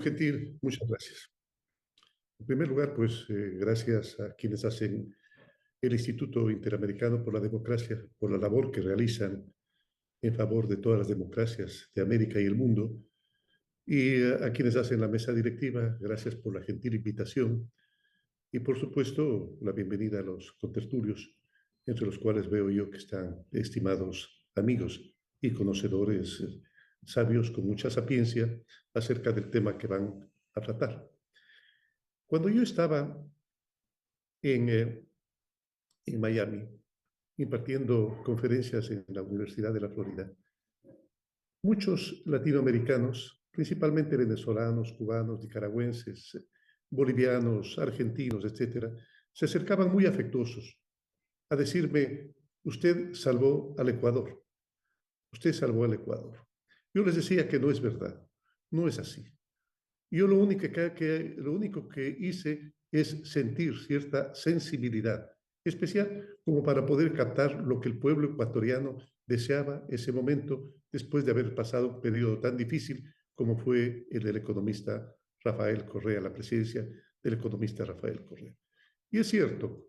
Gentil, muchas gracias. En primer lugar, pues gracias a quienes hacen el Instituto Interamericano por la Democracia, por la labor que realizan en favor de todas las democracias de América y el mundo, y a quienes hacen la mesa directiva, gracias por la gentil invitación, y por supuesto la bienvenida a los contertulios, entre los cuales veo yo que están estimados amigos y conocedores sabios con mucha sapiencia acerca del tema que van a tratar. Cuando yo estaba en, eh, en Miami, impartiendo conferencias en la Universidad de la Florida, muchos latinoamericanos, principalmente venezolanos, cubanos, nicaragüenses, bolivianos, argentinos, etcétera, se acercaban muy afectuosos a decirme: usted salvó al Ecuador, usted salvó al Ecuador. Yo les decía que no es verdad, no es así. Yo lo único que hice es sentir cierta sensibilidad especial como para poder captar lo que el pueblo ecuatoriano deseaba ese momento después de haber pasado un periodo tan difícil como fue el del economista Rafael Correa, la presidencia del economista Rafael Correa. Y es cierto,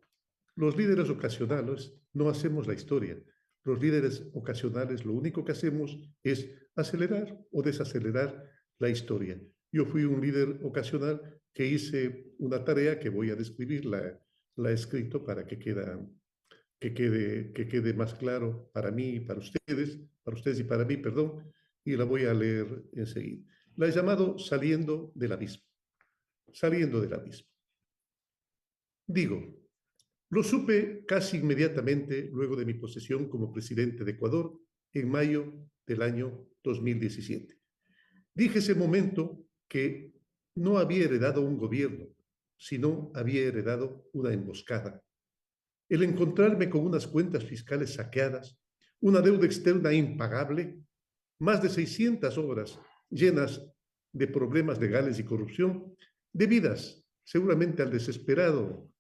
los líderes ocasionales no hacemos la historia. Los líderes ocasionales lo único que hacemos es acelerar o desacelerar la historia. Yo fui un líder ocasional que hice una tarea que voy a describir, la he escrito para que quede más claro para mí y para ustedes y para mí, perdón, y la voy a leer enseguida. La he llamado Saliendo del Abismo. Saliendo del Abismo. Digo, lo supe casi inmediatamente luego de mi posesión como presidente de Ecuador en mayo del año 2017. Dije ese momento que no había heredado un gobierno, sino había heredado una emboscada. El encontrarme con unas cuentas fiscales saqueadas, una deuda externa impagable, más de 600 obras llenas de problemas legales y corrupción, debidas seguramente al desesperado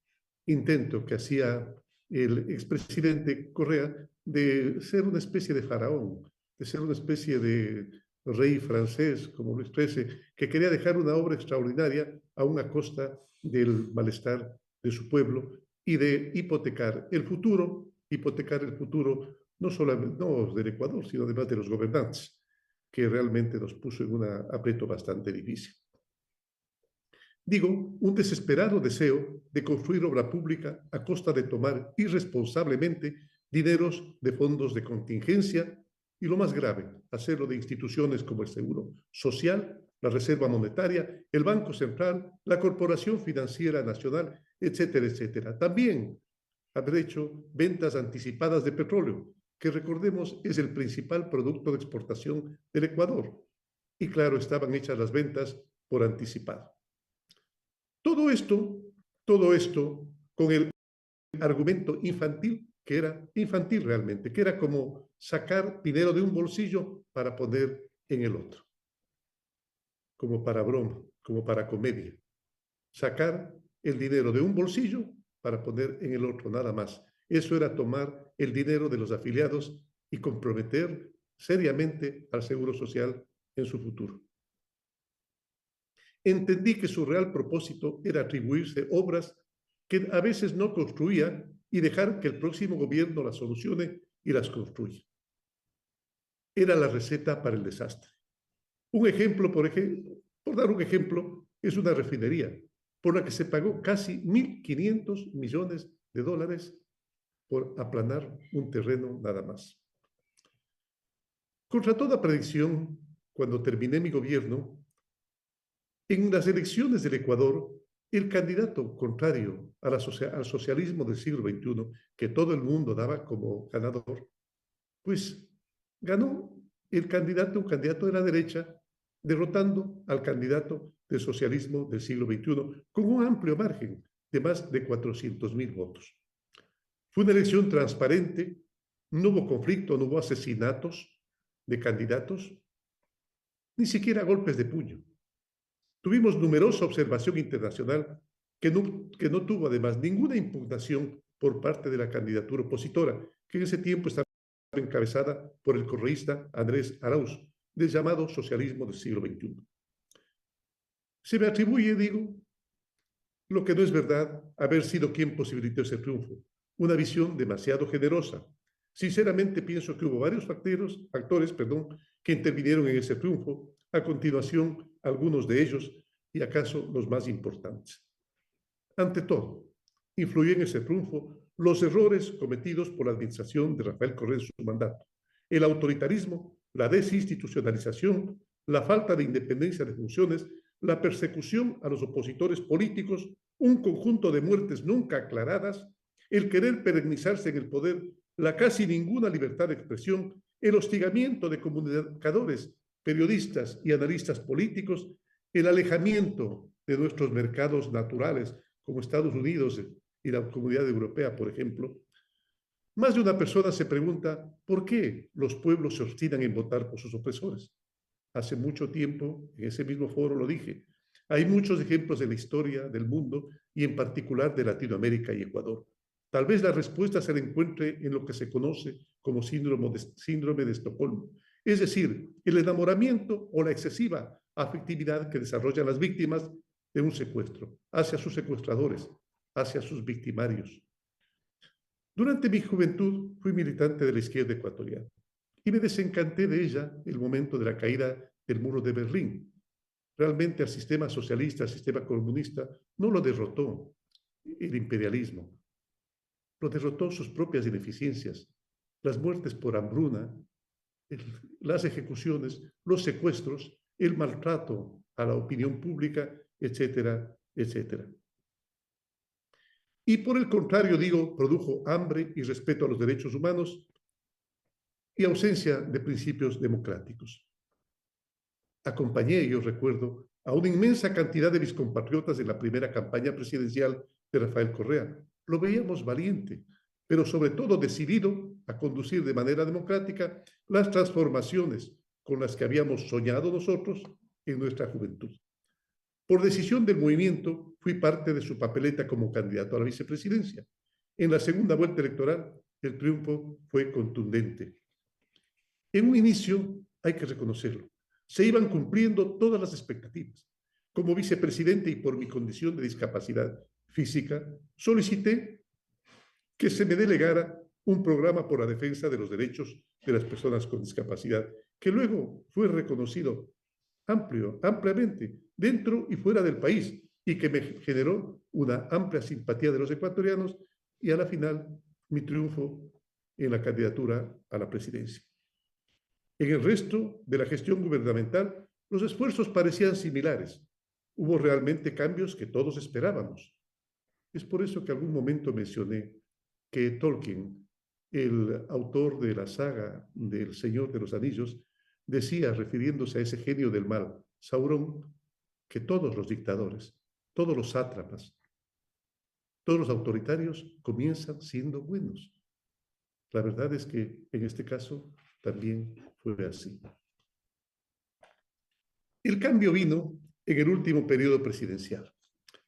intento que hacía el expresidente Correa de ser una especie de faraón, de ser una especie de rey francés, como lo exprese, que quería dejar una obra extraordinaria aún a costa del malestar de su pueblo y de hipotecar el futuro no solamente no del Ecuador, sino además de los gobernantes, que realmente nos puso en un aprieto bastante difícil. Digo, un desesperado deseo de construir obra pública a costa de tomar irresponsablemente dineros de fondos de contingencia y, lo más grave, hacerlo de instituciones como el Seguro Social, la Reserva Monetaria, el Banco Central, la Corporación Financiera Nacional, etcétera, etcétera. También haber hecho ventas anticipadas de petróleo, que recordemos es el principal producto de exportación del Ecuador. Y claro, estaban hechas las ventas por anticipado. Todo esto con el argumento infantil, que era infantil realmente, que era como sacar dinero de un bolsillo para poner en el otro, como para broma, como para comedia. Sacar el dinero de un bolsillo para poner en el otro, nada más. Eso era tomar el dinero de los afiliados y comprometer seriamente al Seguro Social en su futuro. Entendí que su real propósito era atribuirse obras que a veces no construía y dejar que el próximo gobierno las solucione y las construya. Era la receta para el desastre. Un ejemplo, por dar un ejemplo, es una refinería por la que se pagó casi 1.500 millones de dólares por aplanar un terreno nada más. Contra toda predicción, cuando terminé mi gobierno, en las elecciones del Ecuador, el candidato contrario al socialismo del siglo XXI, que todo el mundo daba como ganador, pues ganó un candidato de la derecha, derrotando al candidato del socialismo del siglo XXI con un amplio margen de más de 400.000 votos. Fue una elección transparente, no hubo conflicto, no hubo asesinatos de candidatos, ni siquiera golpes de puño. Tuvimos numerosa observación internacional que no tuvo además ninguna impugnación por parte de la candidatura opositora, que en ese tiempo estaba encabezada por el correísta Andrés Arauz, del llamado socialismo del siglo XXI. Se me atribuye, digo, lo que no es verdad, haber sido quien posibilitó ese triunfo. Una visión demasiado generosa. Sinceramente pienso que hubo varios actores, que intervinieron en ese triunfo. A continuación, algunos de ellos, y acaso los más importantes. Ante todo, influyó en ese triunfo los errores cometidos por la administración de Rafael Correa en su mandato, el autoritarismo, la desinstitucionalización, la falta de independencia de funciones, la persecución a los opositores políticos, un conjunto de muertes nunca aclaradas, el querer perennizarse en el poder, la casi ninguna libertad de expresión, el hostigamiento de comunicadores, periodistas y analistas políticos, el alejamiento de nuestros mercados naturales, como Estados Unidos y la Comunidad Europea, por ejemplo. Más de una persona se pregunta por qué los pueblos se obstinan en votar por sus opresores. Hace mucho tiempo, en ese mismo foro lo dije, hay muchos ejemplos de la historia del mundo y en particular de Latinoamérica y Ecuador. Tal vez la respuesta se la encuentre en lo que se conoce como síndrome de Estocolmo, es decir, el enamoramiento o la excesiva afectividad que desarrollan las víctimas de un secuestro hacia sus secuestradores, hacia sus victimarios. Durante mi juventud fui militante de la izquierda ecuatoriana y me desencanté de ella el momento de la caída del muro de Berlín. Realmente al sistema socialista, al sistema comunista, no lo derrotó el imperialismo, lo derrotó sus propias ineficiencias, las muertes por hambruna, las ejecuciones, los secuestros, el maltrato a la opinión pública, etcétera, etcétera. Y por el contrario, digo, produjo hambre y respeto a los derechos humanos y ausencia de principios democráticos. Acompañé, yo recuerdo, a una inmensa cantidad de mis compatriotas en la primera campaña presidencial de Rafael Correa. Lo veíamos valiente, pero sobre todo decidido a conducir de manera democrática las transformaciones con las que habíamos soñado nosotros en nuestra juventud. Por decisión del movimiento, fui parte de su papeleta como candidato a la vicepresidencia. En la segunda vuelta electoral, el triunfo fue contundente. En un inicio, hay que reconocerlo, se iban cumpliendo todas las expectativas. Como vicepresidente y por mi condición de discapacidad física, solicité que se me delegara un programa por la defensa de los derechos de las personas con discapacidad, que luego fue reconocido ampliamente dentro y fuera del país y que me generó una amplia simpatía de los ecuatorianos y a la final mi triunfo en la candidatura a la presidencia. En el resto de la gestión gubernamental, los esfuerzos parecían similares. Hubo realmente cambios que todos esperábamos. Es por eso que algún momento mencioné que Tolkien, el autor de la saga del Señor de los Anillos, decía, refiriéndose a ese genio del mal, Sauron, que todos los dictadores, todos los sátrapas, todos los autoritarios comienzan siendo buenos. La verdad es que en este caso también fue así. El cambio vino en el último periodo presidencial.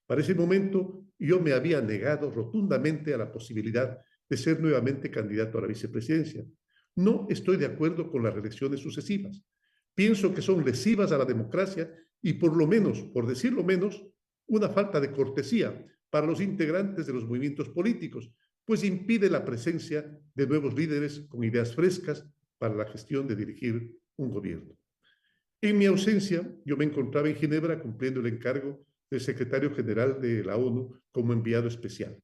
Para ese momento yo me había negado rotundamente a la posibilidad de ser nuevamente candidato a la vicepresidencia. No estoy de acuerdo con las reelecciones sucesivas. Pienso que son lesivas a la democracia y por lo menos, por decirlo menos, una falta de cortesía para los integrantes de los movimientos políticos, pues impide la presencia de nuevos líderes con ideas frescas para la gestión de dirigir un gobierno. En mi ausencia, yo me encontraba en Ginebra cumpliendo el encargo del secretario general de la ONU como enviado especial.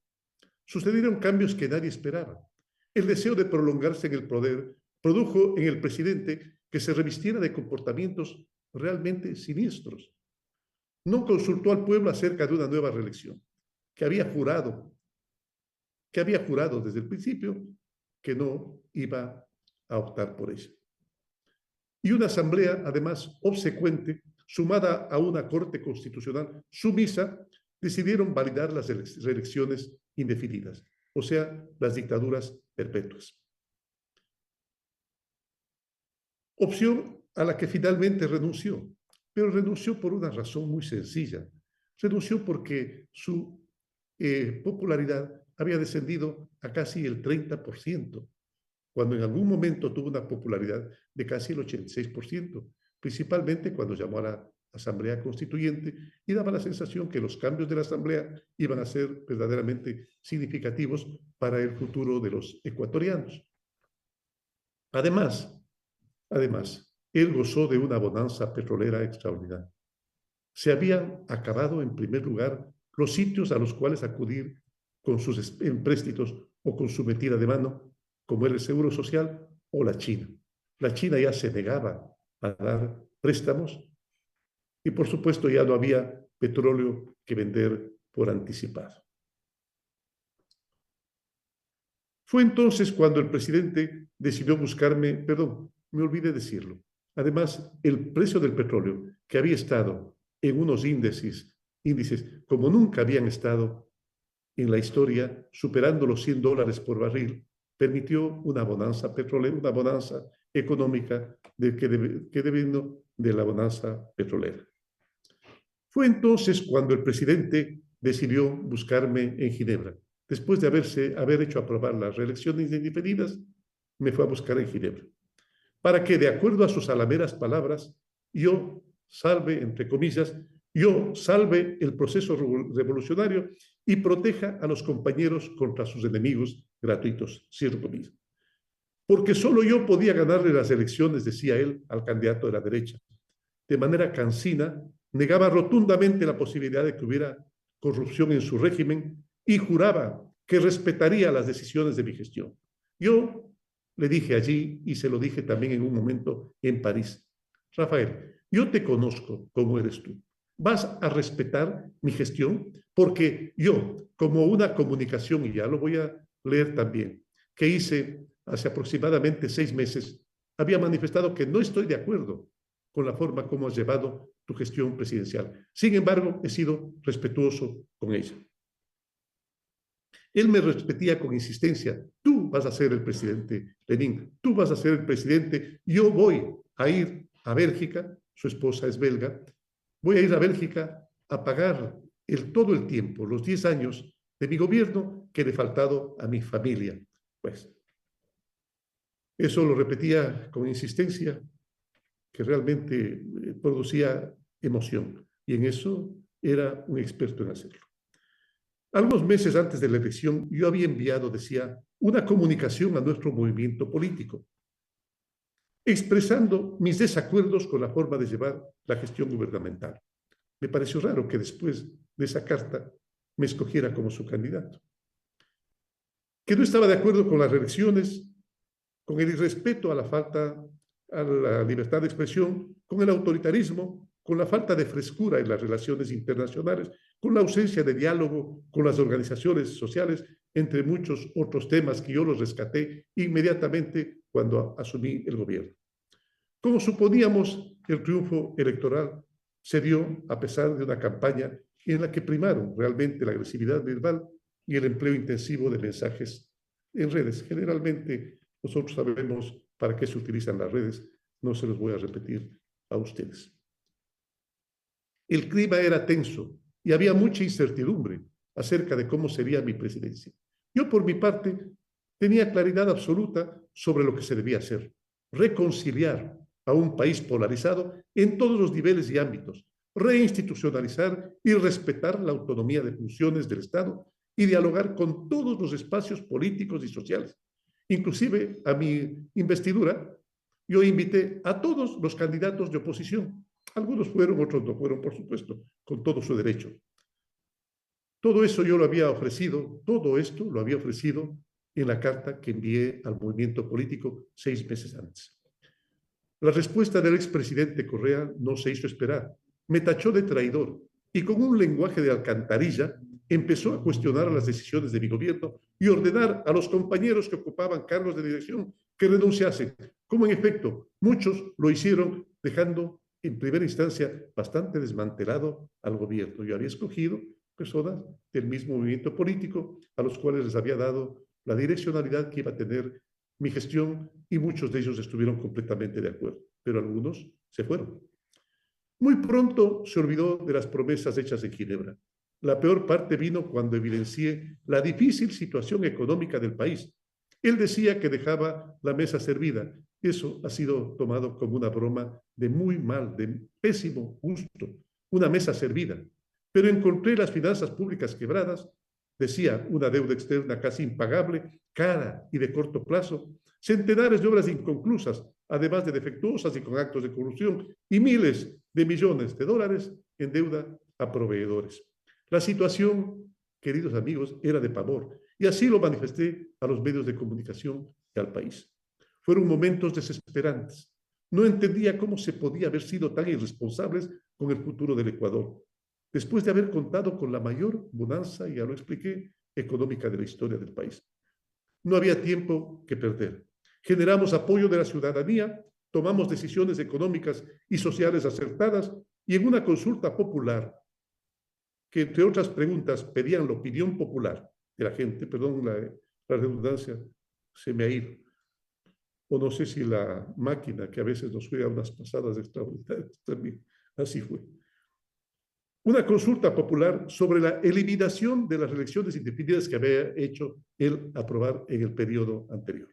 Sucedieron cambios que nadie esperaba. El deseo de prolongarse en el poder produjo en el presidente que se revistiera de comportamientos realmente siniestros. No consultó al pueblo acerca de una nueva reelección, que había jurado desde el principio que no iba a optar por ella. Y una asamblea, además, obsecuente, sumada a una corte constitucional sumisa, decidieron validar las reelecciones indefinidas, o sea, las dictaduras perpetuas. Opción a la que finalmente renunció, pero renunció por una razón muy sencilla. Renunció porque su popularidad había descendido a casi el 30%, cuando en algún momento tuvo una popularidad de casi el 86%, principalmente cuando llamó a la asamblea constituyente y daba la sensación que los cambios de la asamblea iban a ser verdaderamente significativos para el futuro de los ecuatorianos. Además, él gozó de una bonanza petrolera extraordinaria. Se habían acabado, en primer lugar, los sitios a los cuales acudir con sus empréstitos o con su metida de mano, como era el Seguro Social o la China. La China ya se negaba a dar préstamos y, por supuesto, ya no había petróleo que vender por anticipado. Fue entonces cuando el presidente decidió buscarme, perdón, me olvidé decirlo. Además, el precio del petróleo, que había estado en unos índices como nunca habían estado en la historia, superando los $100 por barril, permitió una bonanza petrolera, una bonanza económica que devino de la bonanza petrolera. Fue entonces cuando el presidente decidió buscarme en Ginebra. Después de haber hecho aprobar las reelecciones indefinidas, me fue a buscar en Ginebra, para que, de acuerdo a sus alameras palabras, yo salve, entre comillas, yo salve el proceso revolucionario y proteja a los compañeros contra sus enemigos gratuitos, cierro comillas. Porque solo yo podía ganarle las elecciones, decía él, al candidato de la derecha. De manera cansina, negaba rotundamente la posibilidad de que hubiera corrupción en su régimen y juraba que respetaría las decisiones de mi gestión. Yo le dije allí, y se lo dije también en un momento en París: Rafael, yo te conozco como eres tú. ¿Vas a respetar mi gestión? Porque yo, como una comunicación, y ya lo voy a leer también, que hice hace aproximadamente 6 meses, había manifestado que no estoy de acuerdo con la forma como has llevado tu gestión presidencial. Sin embargo, he sido respetuoso con ella. Él me repetía con insistencia: tú vas a ser el presidente, Lenín, tú vas a ser el presidente, yo voy a ir a Bélgica, su esposa es belga, voy a ir a Bélgica a pagar todo el tiempo, los 10 años de mi gobierno que le he faltado a mi familia. Pues eso lo repetía con insistencia, que realmente producía emoción, y en eso era un experto en hacerlo. Algunos meses antes de la elección, yo había enviado, decía, una comunicación a nuestro movimiento político, expresando mis desacuerdos con la forma de llevar la gestión gubernamental. Me pareció raro que después de esa carta me escogiera como su candidato. Que no estaba de acuerdo con las reelecciones, con el irrespeto a la libertad de expresión, con el autoritarismo, con la falta de frescura en las relaciones internacionales, con la ausencia de diálogo con las organizaciones sociales, entre muchos otros temas que yo los rescaté inmediatamente cuando asumí el gobierno. Como suponíamos, el triunfo electoral se dio a pesar de una campaña en la que primaron realmente la agresividad verbal y el empleo intensivo de mensajes en redes. Generalmente, nosotros sabemos para qué se utilizan las redes, no se los voy a repetir a ustedes. El clima era tenso y había mucha incertidumbre acerca de cómo sería mi presidencia. Yo, por mi parte, tenía claridad absoluta sobre lo que se debía hacer: reconciliar a un país polarizado en todos los niveles y ámbitos, reinstitucionalizar y respetar la autonomía de funciones del Estado y dialogar con todos los espacios políticos y sociales. Inclusive, a mi investidura, yo invité a todos los candidatos de oposición. Algunos fueron, otros no fueron, por supuesto, con todo su derecho. Todo eso yo lo había ofrecido, todo esto lo había ofrecido en la carta que envié al movimiento político 6 meses antes. La respuesta del expresidente Correa no se hizo esperar. Me tachó de traidor y, con un lenguaje de alcantarilla, empezó a cuestionar las decisiones de mi gobierno y ordenar a los compañeros que ocupaban cargos de dirección que renunciasen, como en efecto muchos lo hicieron, dejando en primera instancia bastante desmantelado al gobierno. Yo había escogido personas del mismo movimiento político a los cuales les había dado la direccionalidad que iba a tener mi gestión, y muchos de ellos estuvieron completamente de acuerdo, pero algunos se fueron. Muy pronto se olvidó de las promesas hechas en Ginebra. La peor parte vino cuando evidencié la difícil situación económica del país. Él decía que dejaba la mesa servida, eso ha sido tomado como una broma de muy mal, de pésimo gusto, una mesa servida. Pero encontré las finanzas públicas quebradas, decía, una deuda externa casi impagable, cara y de corto plazo, centenares de obras inconclusas, además de defectuosas y con actos de corrupción, y miles de millones de dólares en deuda a proveedores. La situación, queridos amigos, era de pavor, y así lo manifesté a los medios de comunicación y al país. Fueron momentos desesperantes. No entendía cómo se podía haber sido tan irresponsables con el futuro del Ecuador, después de haber contado con la mayor bonanza, ya lo expliqué, económica de la historia del país. No había tiempo que perder. Generamos apoyo de la ciudadanía, tomamos decisiones económicas y sociales acertadas y en una consulta popular que, entre otras preguntas, pedían la opinión popular de la gente, perdón la redundancia, se me ha ido. O no sé si la máquina que a veces nos juega unas pasadas extraordinarias también, así fue. Una consulta popular sobre la eliminación de las elecciones indefinidas que había hecho él aprobar en el periodo anterior.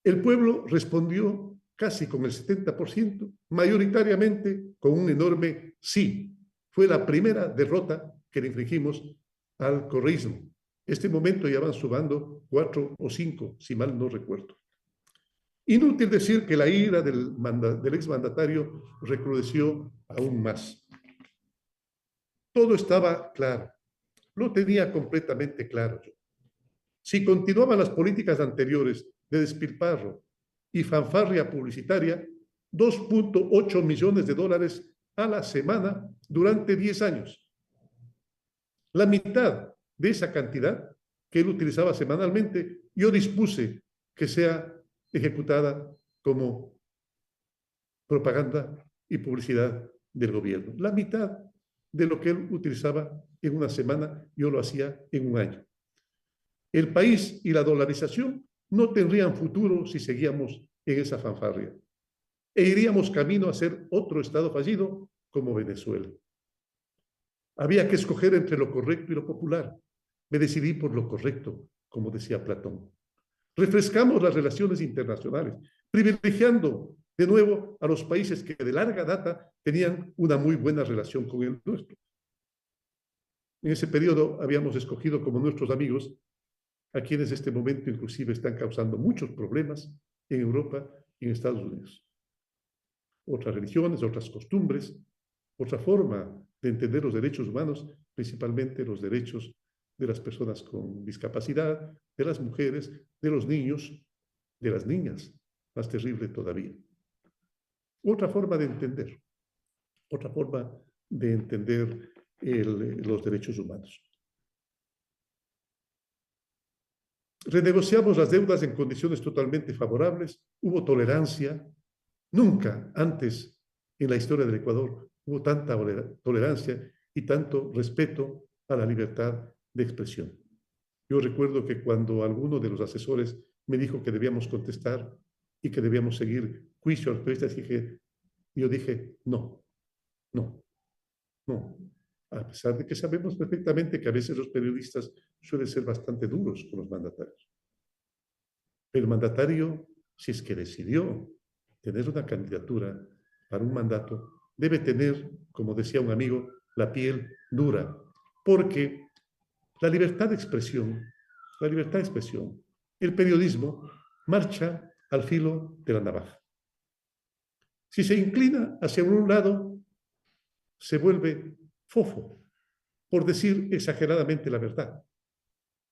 El pueblo respondió casi con el 70%, mayoritariamente con un enorme sí. Fue la primera derrota que le infligimos al correísmo. Este momento ya van sumando 4 o 5, si mal no recuerdo. Inútil decir que la ira del exmandatario recrudeció aún más. Todo estaba claro, lo tenía completamente claro yo. Si continuaban las políticas anteriores de despilfarro y fanfarria publicitaria, 2.8 millones de dólares a la semana durante 10 años. La mitad de esa cantidad que él utilizaba semanalmente, yo dispuse que sea ejecutada como propaganda y publicidad del gobierno. La mitad de lo que él utilizaba en una semana, yo lo hacía en un año. El país y la dolarización no tendrían futuro si seguíamos en esa fanfarria. E iríamos camino a ser otro estado fallido como Venezuela. Había que escoger entre lo correcto y lo popular. Me decidí por lo correcto, como decía Platón. Refrescamos las relaciones internacionales, privilegiando de nuevo a los países que de larga data tenían una muy buena relación con el nuestro. En ese periodo habíamos escogido como nuestros amigos a quienes en este momento inclusive están causando muchos problemas en Europa y en Estados Unidos. Otras religiones, otras costumbres, otra forma de entender los derechos humanos, principalmente los derechos de las personas con discapacidad, de las mujeres, de los niños, de las niñas, más terrible todavía. Otra forma de entender los derechos humanos. Renegociamos las deudas en condiciones totalmente favorables, hubo tolerancia. Nunca antes en la historia del Ecuador hubo tanta tolerancia y tanto respeto a la libertad de expresión. Yo recuerdo que cuando alguno de los asesores me dijo que debíamos contestar y que debíamos seguir juicio a los periodistas, yo dije, no. A pesar de que sabemos perfectamente que a veces los periodistas suelen ser bastante duros con los mandatarios. El mandatario, si es que decidió tener una candidatura para un mandato, debe tener, como decía un amigo, la piel dura, porque la libertad de expresión, el periodismo marcha al filo de la navaja. Si se inclina hacia un lado, se vuelve fofo, por decir exageradamente la verdad.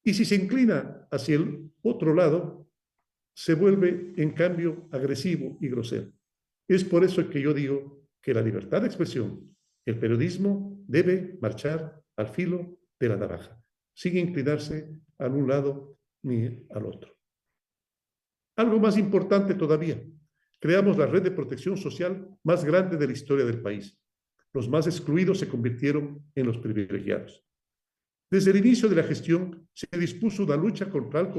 Y si se inclina hacia el otro lado, se vuelve, en cambio, agresivo y grosero. Es por eso que yo digo que la libertad de expresión, el periodismo, debe marchar al filo de la navaja, sin inclinarse a un lado ni al otro. Algo más importante todavía, creamos la red de protección social más grande de la historia del país. Los más excluidos se convirtieron en los privilegiados. Desde el inicio de la gestión se dispuso una lucha frontal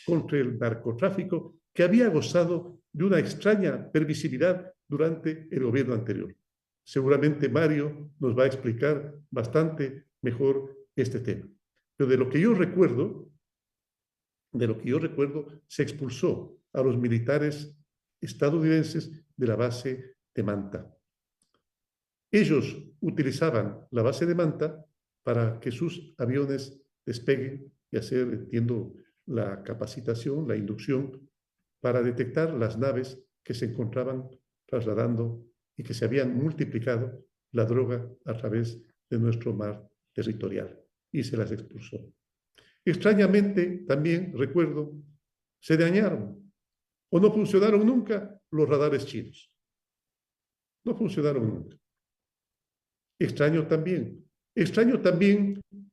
contra el narcotráfico que había gozado de una extraña permisividad durante el gobierno anterior. Seguramente Mario nos va a explicar bastante mejor este tema. Pero de lo que yo recuerdo, de lo que yo recuerdo, se expulsó a los militares estadounidenses de la base de Manta. Ellos utilizaban la base de Manta para que sus aviones despeguen y hacer, entiendo, la capacitación, la inducción, para detectar las naves que se encontraban trasladando y que se habían multiplicado la droga a través de nuestro mar territorial, y se las expulsó. Extrañamente, también recuerdo, se dañaron o no funcionaron nunca los radares chinos. No funcionaron nunca. Extraño también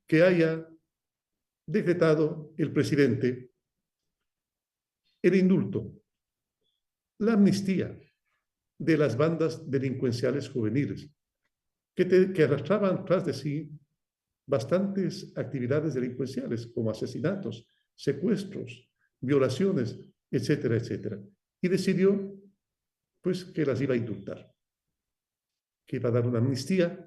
que haya decretado el presidente el indulto, la amnistía de las bandas delincuenciales juveniles, que arrastraban tras de sí bastantes actividades delincuenciales, como asesinatos, secuestros, violaciones, etcétera, etcétera. Y decidió, pues, que las iba a indultar, que iba a dar una amnistía,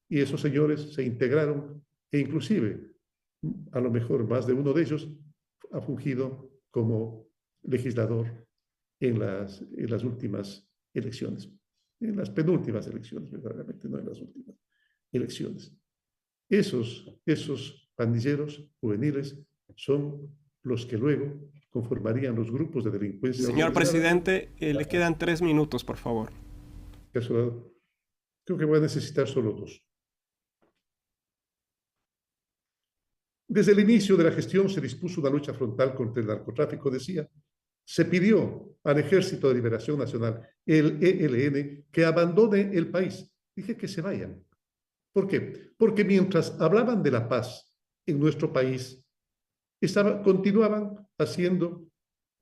y esos señores se integraron, e inclusive, a lo mejor más de uno de ellos ha fungido como legislador en las últimas elecciones, en las penúltimas elecciones, verdaderamente, no en las últimas elecciones. Esos pandilleros juveniles son los que luego conformarían los grupos de delincuencia Señor organizada. presidente, le quedan 3 minutos, por favor. Creo que voy a necesitar solo 2. Desde el inicio de la gestión se dispuso una lucha frontal contra el narcotráfico, decía. Se pidió al Ejército de Liberación Nacional, el ELN, que abandone el país. Dije que se vayan. ¿Por qué? Porque mientras hablaban de la paz en nuestro país, continuaban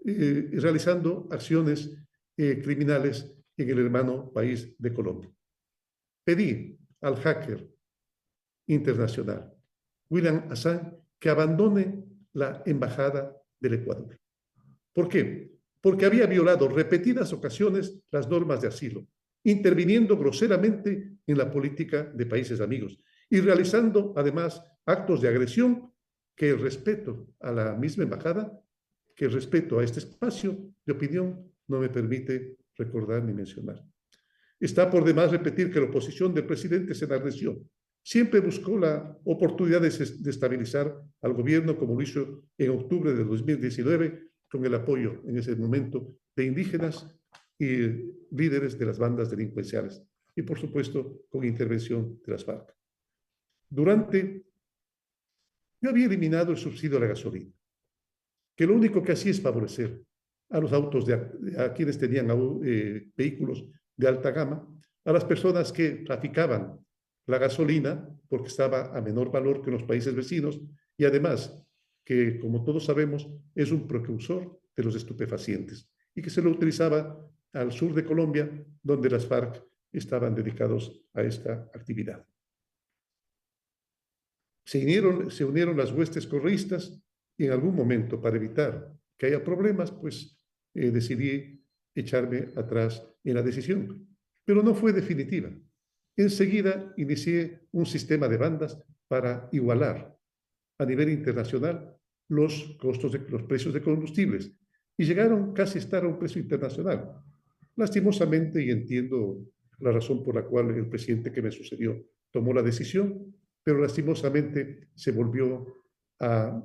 realizando acciones criminales en el hermano país de Colombia. Pedí al hacker internacional, Julian Assange, que abandone la embajada del Ecuador. ¿Por qué? Porque había violado repetidas ocasiones las normas de asilo, interviniendo groseramente en la política de países amigos y realizando además actos de agresión que el respeto a la misma embajada, que el respeto a este espacio de opinión no me permite recordar ni mencionar. Está por demás repetir que la oposición del presidente se enardeció. Siempre buscó la oportunidad de estabilizar al gobierno, como lo hizo en octubre de 2019, con el apoyo en ese momento de indígenas y líderes de las bandas delincuenciales, y por supuesto con intervención de las FARC. Yo había eliminado el subsidio a la gasolina, que lo único que hacía es favorecer a los autos, a quienes tenían vehículos de alta gama, a las personas que traficaban la gasolina porque estaba a menor valor que en los países vecinos, y además que, como todos sabemos, es un precursor de los estupefacientes y que se lo utilizaba al sur de Colombia, donde las FARC estaban dedicados a esta actividad. Se unieron las huestes correístas y en algún momento, para evitar que haya problemas, pues decidí echarme atrás en la decisión. Pero no fue definitiva. Enseguida inicié un sistema de bandas para igualar a nivel internacional los precios de combustibles, y llegaron casi a estar a un precio internacional. Lastimosamente, y entiendo la razón por la cual el presidente que me sucedió tomó la decisión, pero lastimosamente se volvió a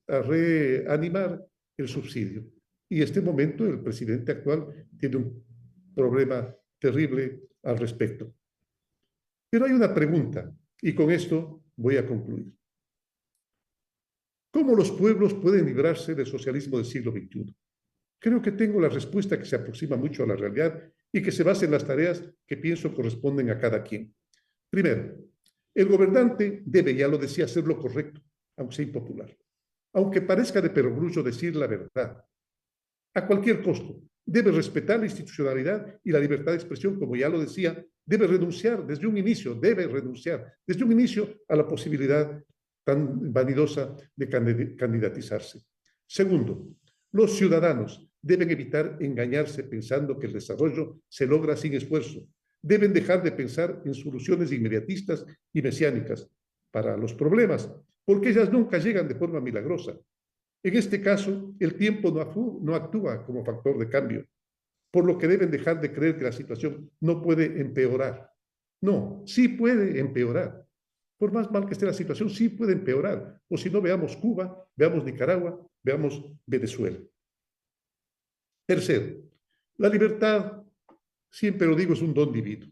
reanimar el subsidio. Y en este momento el presidente actual tiene un problema terrible al respecto. Pero hay una pregunta, y con esto voy a concluir. ¿Cómo los pueblos pueden librarse del socialismo del siglo XXI? Creo que tengo la respuesta que se aproxima mucho a la realidad y que se basa en las tareas que pienso corresponden a cada quien. Primero, el gobernante debe, ya lo decía, hacer lo correcto, aunque sea impopular. Aunque parezca de perogrullo decir la verdad, a cualquier costo, debe respetar la institucionalidad y la libertad de expresión, como ya lo decía, debe renunciar desde un inicio a la posibilidad tan vanidosa de candidatizarse. Segundo, los ciudadanos deben evitar engañarse pensando que el desarrollo se logra sin esfuerzo. Deben dejar de pensar en soluciones inmediatistas y mesiánicas para los problemas porque ellas nunca llegan de forma milagrosa. En este caso, el tiempo no actúa como factor de cambio, por lo que deben dejar de creer que la situación no puede empeorar. No, sí puede empeorar. Por más mal que esté la situación, sí puede empeorar. O si no, veamos Cuba, veamos Nicaragua, veamos Venezuela. Tercero, la libertad, siempre lo digo, es un don divino.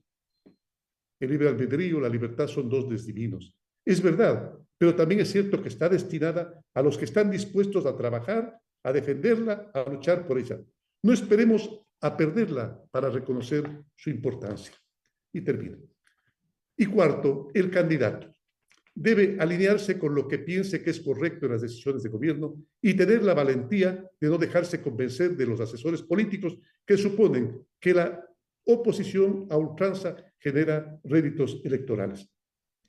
El libre albedrío, la libertad son dones divinos. Es verdad, pero también es cierto que está destinada a los que están dispuestos a trabajar, a defenderla, a luchar por ella. No esperemos a perderla para reconocer su importancia. Y termino. Y cuarto, el candidato debe alinearse con lo que piense que es correcto en las decisiones de gobierno y tener la valentía de no dejarse convencer de los asesores políticos que suponen que la oposición a ultranza genera réditos electorales.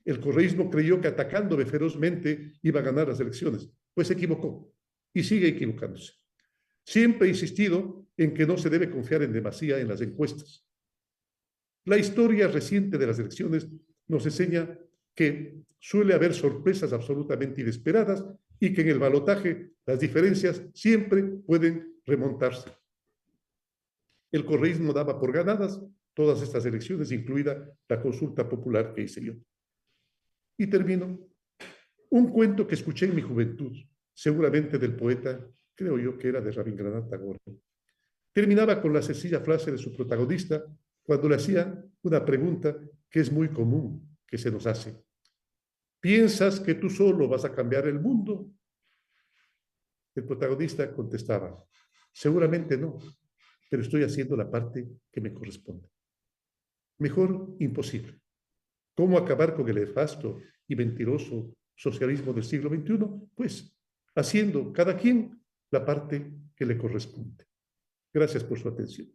El correísmo creyó que atacándome ferozmente iba a ganar las elecciones, pues se equivocó y sigue equivocándose. Siempre he insistido en que no se debe confiar en demasía en las encuestas. La historia reciente de las elecciones nos enseña que suele haber sorpresas absolutamente inesperadas y que en el balotaje las diferencias siempre pueden remontarse. El correísmo daba por ganadas todas estas elecciones, incluida la consulta popular que hice yo. Y termino. Un cuento que escuché en mi juventud, seguramente del poeta, creo yo que era de Rabindranath Tagore. Terminaba con la sencilla frase de su protagonista cuando le hacía una pregunta que es muy común que se nos hace. ¿Piensas que tú solo vas a cambiar el mundo? El protagonista contestaba, seguramente no, pero estoy haciendo la parte que me corresponde. Mejor, imposible. ¿Cómo acabar con el nefasto y mentiroso socialismo del siglo XXI? Pues haciendo cada quien la parte que le corresponde. Gracias por su atención.